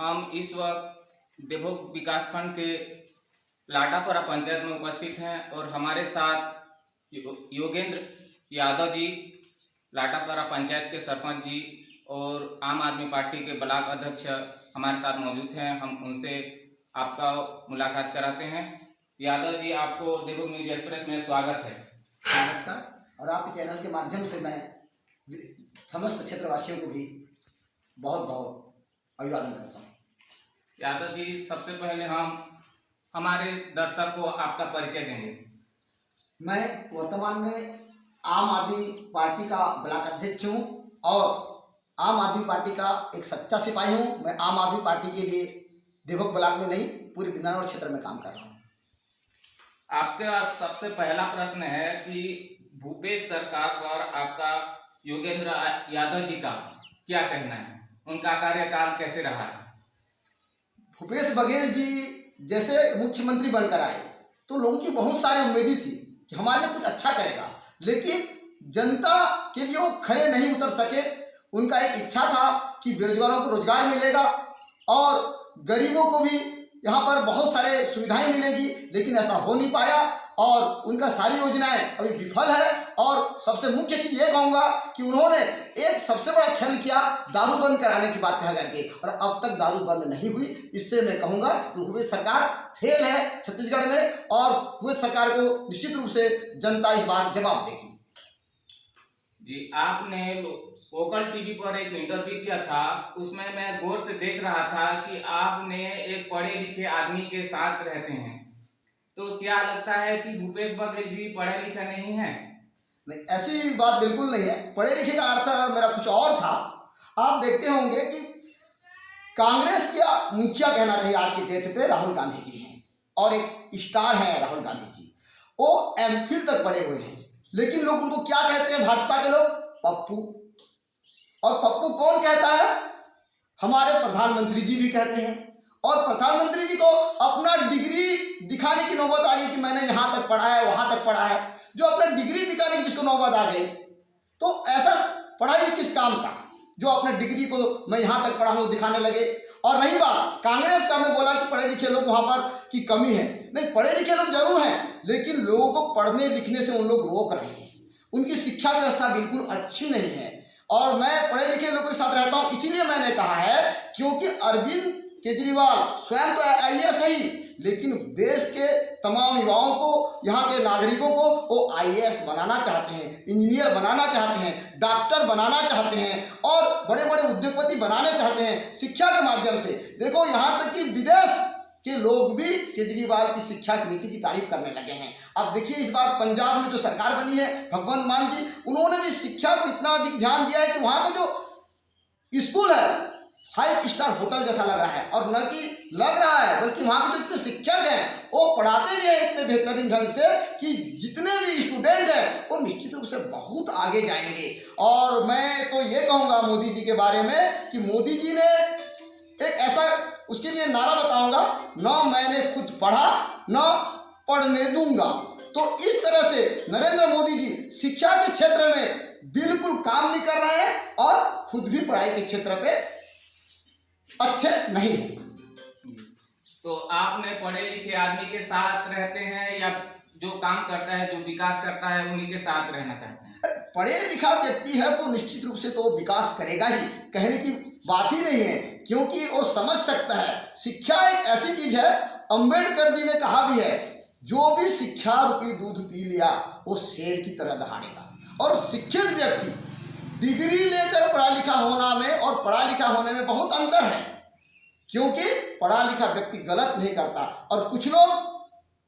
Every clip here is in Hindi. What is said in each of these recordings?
हम इस वक्त देवभोग विकासखंड के लाटापरा पंचायत में उपस्थित हैं और हमारे साथ योगेंद्र यादव जी, लाटापरा पंचायत के सरपंच जी और आम आदमी पार्टी के ब्लॉक अध्यक्ष हमारे साथ मौजूद हैं। हम उनसे आपका मुलाकात कराते हैं। यादव जी, आपको देवभोग न्यूज एक्सप्रेस में स्वागत है। नमस्कार। और आपके चैनल के माध्यम से मैं समस्त क्षेत्रवासियों को भी बहुत बहुत अभिवादन करता हूँ। यादव जी, सबसे पहले हम हमारे दर्शक को आपका परिचय देंगे। मैं वर्तमान में आम आदमी पार्टी का ब्लॉक अध्यक्ष हूँ और आम आदमी पार्टी का एक सच्चा सिपाही हूँ। मैं आम आदमी पार्टी के लिए देवभोग ब्लॉक में नहीं, पूरे बिंदानौर क्षेत्र में काम कर रहा हूँ। आपका सबसे पहला प्रश्न है कि भूपेश सरकार पर आपका योगेंद्र यादव जी का क्या कहना है, उनका कार्यकाल कैसे रहा है? भूपेश बघेल जी जैसे मुख्यमंत्री बनकर आए तो लोगों की बहुत सारी उम्मीदें थी कि हमारे लिए कुछ अच्छा करेगा, लेकिन जनता के लिए वो खड़े नहीं उतर सके। उनका एक इच्छा था कि बेरोजगारों को रोजगार मिलेगा और गरीबों को भी यहाँ पर बहुत सारे सुविधाएं मिलेगी, लेकिन ऐसा हो नहीं पाया और उनका सारी योजनाएं अभी विफल है। और सबसे मुख्य चीज ये कहूँगा कि उन्होंने एक सबसे बड़ा छल किया, दारू बंद कराने की बात कह करके, और अब तक दारू बंद नहीं हुई। इससे मैं कहूँगा कि भूपेश सरकार फेल है छत्तीसगढ़ में और भूपेश सरकार को निश्चित रूप से जनता इस बार जवाब देगी। जी, आपने लोकल टीवी पर एक इंटरव्यू किया था, उसमें मैं गौर से देख रहा था कि आपने एक पढ़े लिखे आदमी के साथ रहते हैं, तो क्या लगता है कि भूपेश बघेल जी पढ़े लिखे नहीं हैं? नहीं, ऐसी बात बिल्कुल नहीं है। पढ़े लिखे का अर्थ मेरा कुछ और था। आप देखते होंगे कि कांग्रेस का मुखिया कहना चाहिए आज की डेट पे राहुल गांधी जी हैं और एक स्टार है राहुल गांधी जी। वो एमफिल तक पढ़े हुए हैं, लेकिन लोग उनको क्या कहते हैं भाजपा के लोग? पप्पू। और पप्पू कौन कहता है? हमारे प्रधानमंत्री जी भी कहते हैं। और प्रधानमंत्री जी को अपना डिग्री दिखाने की नौबत आ गई कि मैंने यहाँ तक पढ़ा है, वहाँ तक पढ़ा है। जो अपना डिग्री दिखाने की जिसको नौबत आ गई, तो ऐसा पढ़ाई भी किस काम का जो अपने डिग्री को मैं यहाँ तक पढ़ा हूँ दिखाने लगे। और रही बात कांग्रेस का, मैं बोला कि पढ़े लिखे लोग वहाँ पर की कमी है। नहीं, पढ़े लिखे लोग जरूर हैं, लेकिन लोगों को पढ़ने लिखने से उन लोग रोक रहे हैं। उनकी शिक्षा व्यवस्था बिल्कुल अच्छी नहीं है। और मैं पढ़े लिखे लोगों के साथ रहता हूँ, इसीलिए मैंने कहा है क्योंकि अरविंद केजरीवाल स्वयं तो आईएएस है ही, लेकिन देश के तमाम युवाओं को, यहाँ के नागरिकों को वो आईएएस बनाना चाहते हैं, इंजीनियर बनाना चाहते हैं, डॉक्टर बनाना चाहते हैं और बड़े बड़े उद्योगपति बनाने चाहते हैं शिक्षा के माध्यम से। देखो, यहाँ तक कि विदेश के लोग भी केजरीवाल की शिक्षा की नीति की तारीफ करने लगे हैं। अब देखिए, इस बार पंजाब में जो सरकार बनी है भगवंत मान जी, उन्होंने भी शिक्षा को इतना अधिक ध्यान दिया है कि वहाँ का जो स्कूल है 5 स्टार होटल जैसा लग रहा है। और न कि लग रहा है, बल्कि वहाँ के जो इतने शिक्षक हैं वो पढ़ाते भी हैं इतने बेहतरीन ढंग से कि जितने भी स्टूडेंट हैं वो निश्चित रूप से बहुत आगे जाएंगे। और मैं तो ये कहूँगा मोदी जी के बारे में कि मोदी जी ने एक ऐसा, उसके लिए नारा बताऊंगा, न मैंने खुद पढ़ा न पढ़ने दूंगा। तो इस तरह से नरेंद्र मोदी जी शिक्षा के क्षेत्र में बिल्कुल काम नहीं कर रहे हैं और खुद भी पढ़ाई के क्षेत्र पे अच्छे नहीं। तो आपने पढ़े लिखे आदमी के साथ रहते हैं या जो काम करता है, जो विकास करता है, उन्हीं के साथ रहना चाहते हैं? पढ़े लिखा व्यक्ति है तो निश्चित रूप से तो विकास करेगा ही, कहने की बात ही नहीं है, क्योंकि वो समझ सकता है। शिक्षा एक ऐसी चीज है, अंबेडकर जी ने कहा भी है, जो भी शिक्षा रूपी दूध पी लिया वो शेर की तरह दहाड़ेगा। और शिक्षित व्यक्ति डिग्री लेकर पढ़ा लिखा होना में और पढ़ा लिखा होने में बहुत अंतर है, क्योंकि पढ़ा लिखा व्यक्ति गलत नहीं करता। और कुछ लोग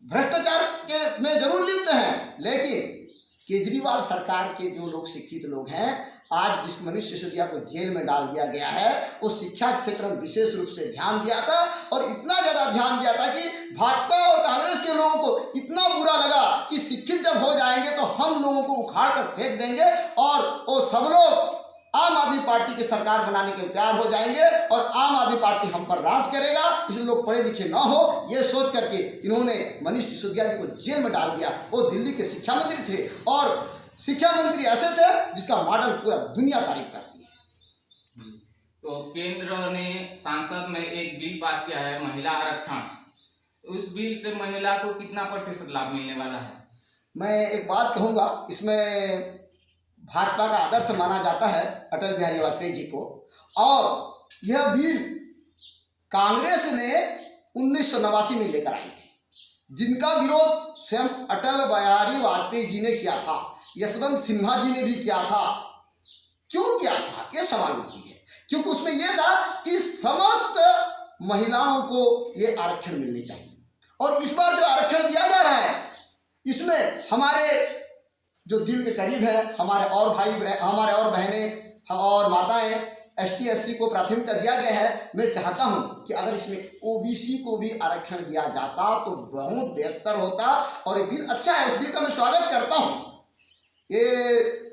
भ्रष्टाचार के में जरूर लिप्त हैं, लेकिन केजरीवाल सरकार के जो लोग शिक्षित लोग हैं, आज जिस मनीष सिसोदिया को जेल में डाल दिया गया है, वो शिक्षा क्षेत्र में विशेष रूप से ध्यान दिया था। और इतना ज़्यादा ध्यान दिया था कि भाजपा और कांग्रेस के लोगों को इतना बुरा लगा कि शिक्षित जब हो जाएंगे तो हम लोगों को उखाड़ कर फेंक देंगे और वो सब लोग आम आदमी पार्टी की सरकार बनाने के लिए तैयार हो जाएंगे और आम आदमी पार्टी हम पर राज करेगा। इसलिए लोग पढ़े लिखे ना हो, ये सोच करके इन्होंने मनीष सिसोदिया जी को जेल में डाल दिया। वो दिल्ली के शिक्षा मंत्री थे और शिक्षा मंत्री ऐसे थे जिसका मॉडल पूरा दुनिया तारीफ करती है। तो केंद्र ने संसद में एक बिल पास किया है महिला आरक्षण। उस बिल से महिला को कितना प्रतिशत लाभ मिलने वाला है? मैं एक बात कहूँगा, इसमें भाजपा का आदर्श माना जाता है अटल बिहारी वाजपेयी जी को, और यह बिल कांग्रेस ने 1989 में लेकर आई थी, जिनका विरोध स्वयं अटल बिहारी वाजपेयी जी ने किया था, यशवंत सिन्हा जी ने भी किया था। क्यों किया था, ये सवाल उठती है। क्योंकि उसमें यह था कि समस्त महिलाओं को ये आरक्षण मिलने चाहिए, और इस बार जो आरक्षण दिया जा रहा है इसमें हमारे जो दिल के करीब है, हमारे और भाई, हमारे और बहनें और माताएं, ST SC को प्राथमिकता दिया गया है। मैं चाहता हूं कि अगर इसमें OBC को भी आरक्षण दिया जाता तो बहुत बेहतर होता, और ये बिल अच्छा है, इस बिल का मैं स्वागत करता हूं।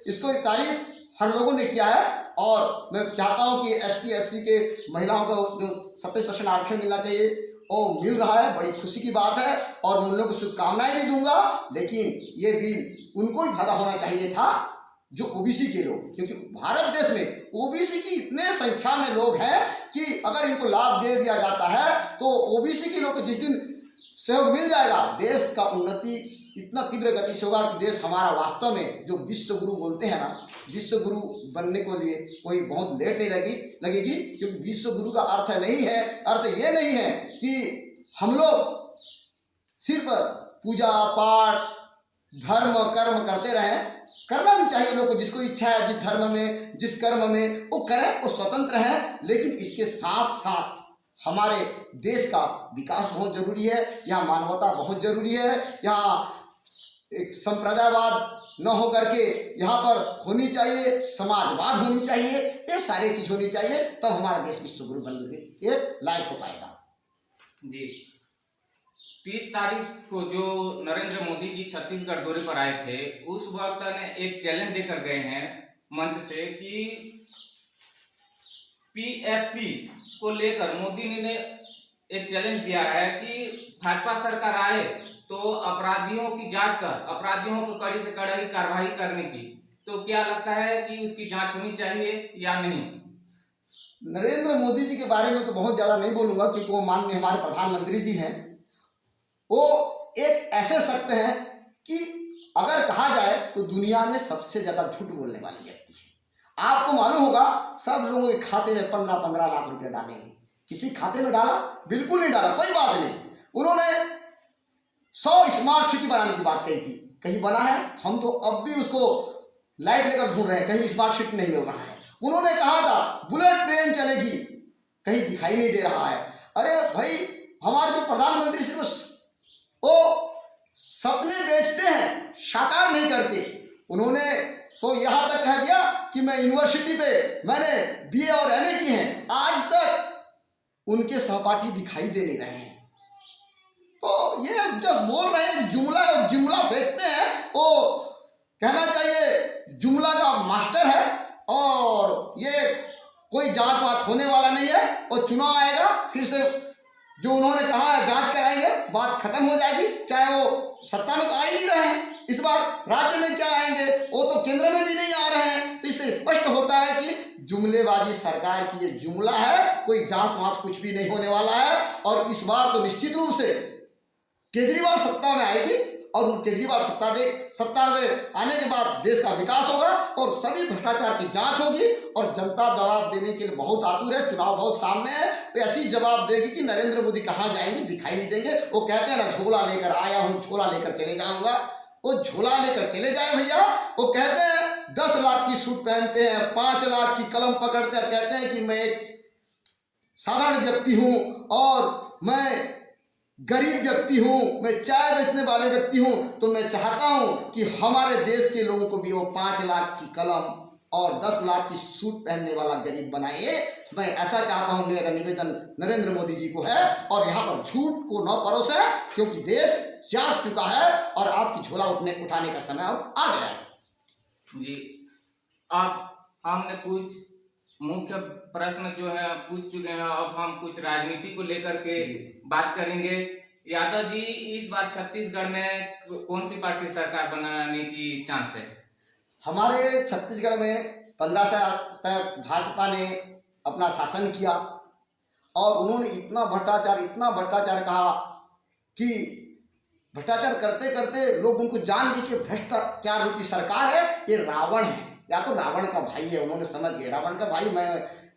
इसको तारीफ हर लोगों ने किया है, और मैं चाहता हूं कि ST SC के महिलाओं को जो 27% आरक्षण मिलना चाहिए वो मिल रहा है, बड़ी खुशी की बात है, और मैं उन लोगों को शुभकामनाएं भी दूंगा। लेकिन ये बिल उनको ही फायदा होना चाहिए था जो OBC के लोग, क्योंकि भारत देश में OBC की इतने संख्या में लोग हैं कि अगर इनको लाभ दे दिया जाता है तो OBC के लोग को जिस दिन सहयोग मिल जाएगा, देश का उन्नति इतना तीव्र गति से होगा कि देश हमारा वास्तव में जो विश्व गुरु बोलते हैं ना, विश्व गुरु बनने को लिए कोई बहुत लेट नहीं लगेगी, क्योंकि विश्व गुरु का अर्थ नहीं है, अर्थ ये नहीं है कि हम लोग सिर्फ पूजा पाठ धर्म कर्म करते रहें। करना भी चाहिए लोग को, जिसको इच्छा है जिस धर्म में जिस कर्म में वो करें, वो स्वतंत्र है। लेकिन इसके साथ साथ हमारे देश का विकास बहुत जरूरी है, यहाँ मानवता बहुत जरूरी है, यहाँ एक संप्रदायवाद न हो करके यहाँ पर होनी चाहिए, समाजवाद होनी चाहिए, ये सारी चीज होनी चाहिए, तब हमारा देश विश्व गुरु बनने के लायक हो पाएगा। जी, 30 तारीख को जो नरेंद्र मोदी जी छत्तीसगढ़ दौरे पर आए थे, उस वक्त ने एक चैलेंज देकर गए हैं मंच से कि PSC को लेकर मोदी ने एक चैलेंज दिया है कि भाजपा सरकार आए तो अपराधियों की जांच कर, अपराधियों को कड़ी से कड़ी कार्रवाई करने की। तो क्या लगता है कि उसकी जांच होनी चाहिए या नहीं? नरेंद्र मोदी जी के बारे में तो बहुत ज़्यादा नहीं बोलूँगा, क्योंकि वो माननीय हमारे प्रधानमंत्री जी हैं। वो एक ऐसे शख्स हैं कि अगर कहा जाए तो दुनिया में सबसे ज़्यादा झूठ बोलने वाले व्यक्ति हैं। आपको मालूम होगा, सब लोगों के खाते में 15-15 लाख रुपए डालेंगे। किसी खाते में डाला? बिल्कुल नहीं डाला, कोई बात नहीं। उन्होंने 100 स्मार्ट सिटी बनाने की बात कही थी, कहीं बना है? हम तो अब भी उसको लाइट लेकर ढूंढ रहे हैं, कहीं भी स्मार्ट सिटी नहीं मिल रहा है। उन्होंने कहा था बुलेट ट्रेन चलेगी, कहीं दिखाई नहीं दे रहा है। अरे भाई, हमारे जो प्रधानमंत्री सिर्फ वो सपने बेचते हैं, साकार नहीं करते। उन्होंने तो यहाँ तक कह दिया कि मैं यूनिवर्सिटी पे मैंने BA और MA की हैं, आज तक उनके सहपाठी दिखाई दे नहीं रहे हैं। तो ये जब बोल रहे हैं जुमला, वो जुमला फेंकते हैं, वो कहना चाहिए जुमला का मास्टर है, और ये कोई जांच वाच होने वाला नहीं है। और चुनाव आएगा, फिर से जो उन्होंने कहा है जांच कराएंगे, बात खत्म हो जाएगी। चाहे वो सत्ता में तो आ ही नहीं रहे हैं, इस बार राज्य में क्या आएंगे, वो तो केंद्र में भी नहीं आ रहे हैं। तो इससे स्पष्ट होता है कि जुमलेबाजी सरकार की ये जुमला है, कोई जांच वांच कुछ भी नहीं होने वाला है। और इस बार तो निश्चित रूप से केजरीवाल सत्ता में आएगी, और केजरीवाल सत्ता में आने के बाद देश का विकास होगा और सभी भ्रष्टाचार की जांच होगी, और जनता जवाब देने के लिए बहुत आतुर है। चुनाव बहुत सामने है, तो ऐसी जवाब देगी कि नरेंद्र मोदी कहाँ जाएंगे, दिखाई नहीं देंगे। वो कहते हैं ना, झोला लेकर आया हूँ, झोला लेकर चले जाऊंगा। वो झोला लेकर चले जाए भैया। वो कहते हैं 10 लाख की सूट पहनते हैं, 5 लाख की कलम पकड़ते हैं, कहते हैं कि मैं एक साधारण व्यक्ति हूँ और मैं गरीब व्यक्ति हूँ, मैं चाय बेचने वाले व्यक्ति हूँ। तो मैं चाहता हूँ कि हमारे देश के लोगों को भी वो 5 लाख की कलम और 10 लाख की सूट पहनने वाला गरीब बनाए। मैं ऐसा चाहता हूँ, मेरा निवेदन नरेंद्र मोदी जी को है। और यहाँ पर झूठ को न परोसे, क्योंकि देश जाग चुका है और आपकी झोला उठाने का समय अब आ गया है। जी, अब हमने कुछ मुख्य प्रश्न जो है पूछ चुके हैं, अब हम कुछ राजनीति को लेकर के बात करेंगे। यादव जी, इस बार छत्तीसगढ़ में कौन सी पार्टी सरकार बनाने की चांस है? हमारे छत्तीसगढ़ में 15 साल तक भाजपा ने अपना शासन किया और उन्होंने इतना भ्रष्टाचार कहा कि भ्रष्टाचार करते करते लोग उनको जान गए कि भ्रष्टाचार रूपी सरकार है, ये रावण है या तो रावण का भाई है। उन्होंने समझ गए रावण का भाई, मैं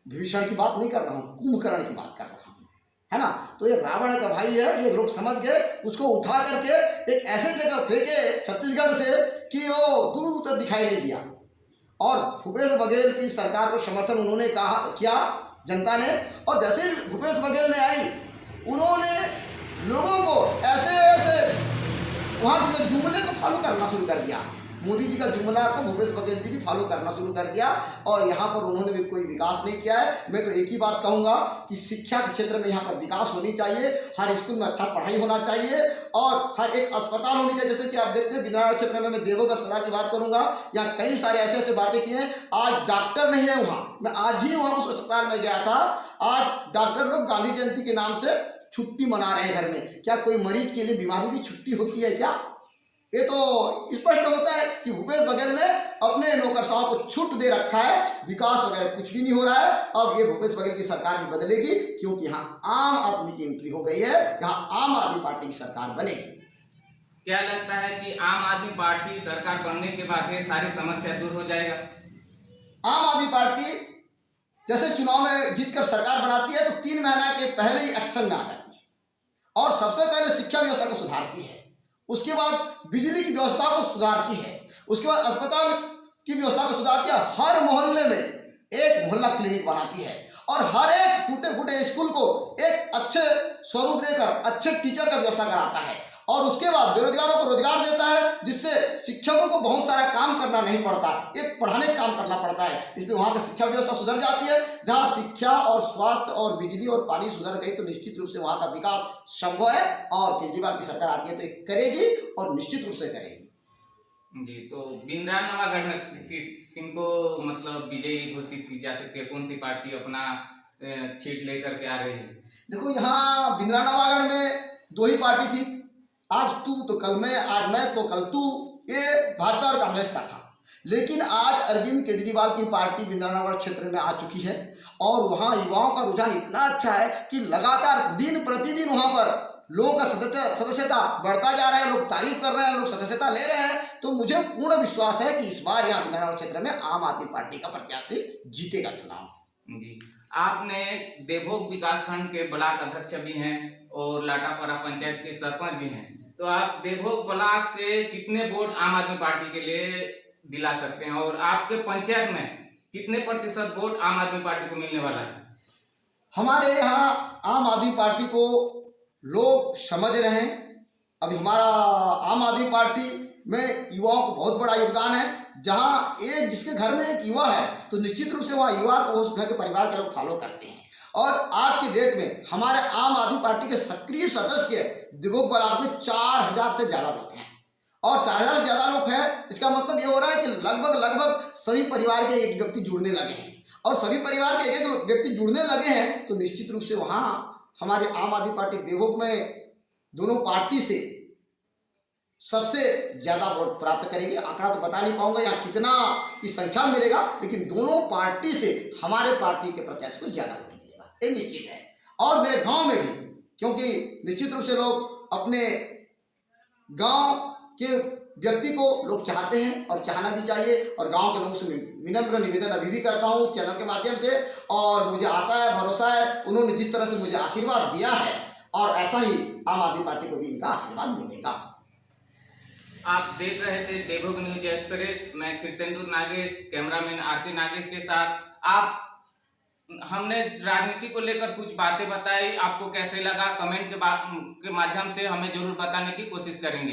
विभीषण की बात नहीं कर रहा हूँ, कुंभकर्ण की बात कर रहा हूँ, है ना। तो ये रावण का भाई है, ये लोग समझ गए। उसको उठा करके एक ऐसे जगह फेंके छत्तीसगढ़ से कि वो दूर तक दिखाई नहीं दिया। और भूपेश बघेल की सरकार को समर्थन उन्होंने किया जनता ने। और जैसे भूपेश बघेल ने आई, उन्होंने लोगों को ऐसे वहाँ के जुमले को फॉलो करना शुरू कर दिया। मोदी जी का जुमला को भूपेश बघेल जी भी फॉलो करना शुरू कर दिया और यहाँ पर उन्होंने भी कोई विकास नहीं किया है। मैं तो एक ही बात कहूँगा कि शिक्षा के क्षेत्र में यहाँ पर विकास होनी चाहिए, हर स्कूल में अच्छा पढ़ाई होना चाहिए और हर एक अस्पताल होनी चाहिए। जैसे कि आप देखते हैं बिंद्रावड़ क्षेत्र में, मैं देवोग अस्पताल की बात करूँगा, यहाँ कई सारे ऐसे बातें की हैं। आज डॉक्टर नहीं है वहाँ, मैं आज ही वहाँ उस अस्पताल में गया था। आज डॉक्टर लोग गांधी जयंती के नाम से छुट्टी मना रहे हैं घर में। क्या कोई मरीज के लिए बीमारी की छुट्टी होती है क्या? ये तो स्पष्ट होता है कि भूपेश बघेल ने अपने नौकरशाहों को छूट दे रखा है, विकास वगैरह कुछ भी नहीं हो रहा है। अब ये भूपेश बघेल की सरकार भी बदलेगी क्योंकि यहाँ आम आदमी की एंट्री हो गई है, यहाँ आम आदमी पार्टी की सरकार बनेगी। क्या लगता है कि आम आदमी पार्टी सरकार बनने के बाद ये सारी समस्या दूर हो जाएगा? आम आदमी पार्टी जैसे चुनाव में जीतकर सरकार बनाती है तो 3 महीना के पहले ही एक्शन में आ जाती है और सबसे पहले शिक्षा व्यवस्था को सुधारती है, उसके बाद बिजली की व्यवस्था को सुधारती है, उसके बाद अस्पताल की व्यवस्था को सुधारती है, हर मोहल्ले में एक मोहल्ला क्लिनिक बनाती है और हर एक टूटे फूटे स्कूल को एक अच्छे स्वरूप देकर अच्छे टीचर का व्यवस्था कराता है और उसके बाद बेरोजगारों को रोजगार देता है, जिससे शिक्षकों को बहुत सारा काम करना नहीं पड़ता, एक पढ़ाने का काम करना पड़ता है। इसलिए वहाँ की शिक्षा व्यवस्था सुधर जाती है। जहाँ शिक्षा और स्वास्थ्य और बिजली और पानी सुधर गई तो निश्चित रूप से वहाँ का विकास संभव है और केजरीवाल की सरकार आती है तो करेगी और निश्चित रूप से करेगी। जी, तो बिंद्रा नवागढ़ में किनको मतलब विजयी घोषित की जा सकती है? कौन सी पार्टी अपना सीट लेकर के आ रही है? देखो, यहाँ बिंद्रा नवागढ़ में 2 ही पार्टी थी, आज तू तो कल मैं, आज मैं तो कल तू, ये भाजपा और कांग्रेस का था। लेकिन आज अरविंद केजरीवाल की पार्टी बिंद्रानगर क्षेत्र में आ चुकी है और वहाँ युवाओं का रुझान इतना अच्छा है कि लगातार दिन प्रतिदिन वहाँ पर लोगों का सदस्यता बढ़ता जा रहा है, लोग तारीफ कर रहे हैं, लोग सदस्यता ले रहे हैं। तो मुझे पूर्ण विश्वास है कि इस बार यहाँ बिंद्रानगर क्षेत्र में आम आदमी पार्टी का प्रत्याशी जीतेगा चुनाव। जी, आपने देवभोग विकासखंड के ब्लॉक अध्यक्ष भी हैं और लाटापरा पंचायत के सरपंच भी हैं, तो आप देवभोग ब्लॉक से कितने वोट आम आदमी पार्टी के लिए दिला सकते हैं और आपके पंचायत में कितने प्रतिशत वोट आम आदमी पार्टी को मिलने वाला है? हमारे यहाँ आम आदमी पार्टी को लोग समझ रहे हैं। अभी हमारा आम आदमी पार्टी में युवाओं को बहुत बड़ा योगदान है। जहाँ एक जिसके घर में एक युवा है तो निश्चित रूप से वहाँ युवा को उस घर के परिवार के लोग फॉलो करते हैं। और आज की डेट में हमारे आम आदमी पार्टी के सक्रिय सदस्य देवभोग ब्लॉक में 4000 से ज़्यादा लोग हैं और 4000 से ज़्यादा लोग हैं। इसका मतलब ये हो रहा है कि लगभग सभी परिवार के एक व्यक्ति जुड़ने लगे हैं और सभी परिवार के एक व्यक्ति जुड़ने लगे हैं तो निश्चित रूप से वहाँ हमारे आम आदमी पार्टी देवभोग में दोनों पार्टी से सबसे ज़्यादा वोट प्राप्त करेगी। आंकड़ा तो बता नहीं पाऊंगा यहाँ कितना की संख्या मिलेगा, लेकिन दोनों पार्टी से हमारे पार्टी के प्रत्याशी को ज़्यादा वोट मिलेगा, ये निश्चित है। और मेरे गांव में भी, क्योंकि निश्चित रूप से लोग अपने गांव के व्यक्ति को लोग चाहते हैं और चाहना भी चाहिए और गांव के लोगों से विनम्र निवेदन अभी भी करता हूं चैनल के माध्यम से। और मुझे आशा है, भरोसा है, उन्होंने जिस तरह से मुझे आशीर्वाद दिया है और ऐसा ही आम आदमी पार्टी को भी इनका आशीर्वाद मिलेगा। आप देख रहे थे देवभोग न्यूज एक्सप्रेस। मैं कृष्णेंदु नागेश, कैमरामैन आरपी नागेश के साथ। आप हमने राजनीति को लेकर कुछ बातें बताई, आपको कैसे लगा कमेंट के माध्यम से हमें जरूर बताने की कोशिश करेंगे।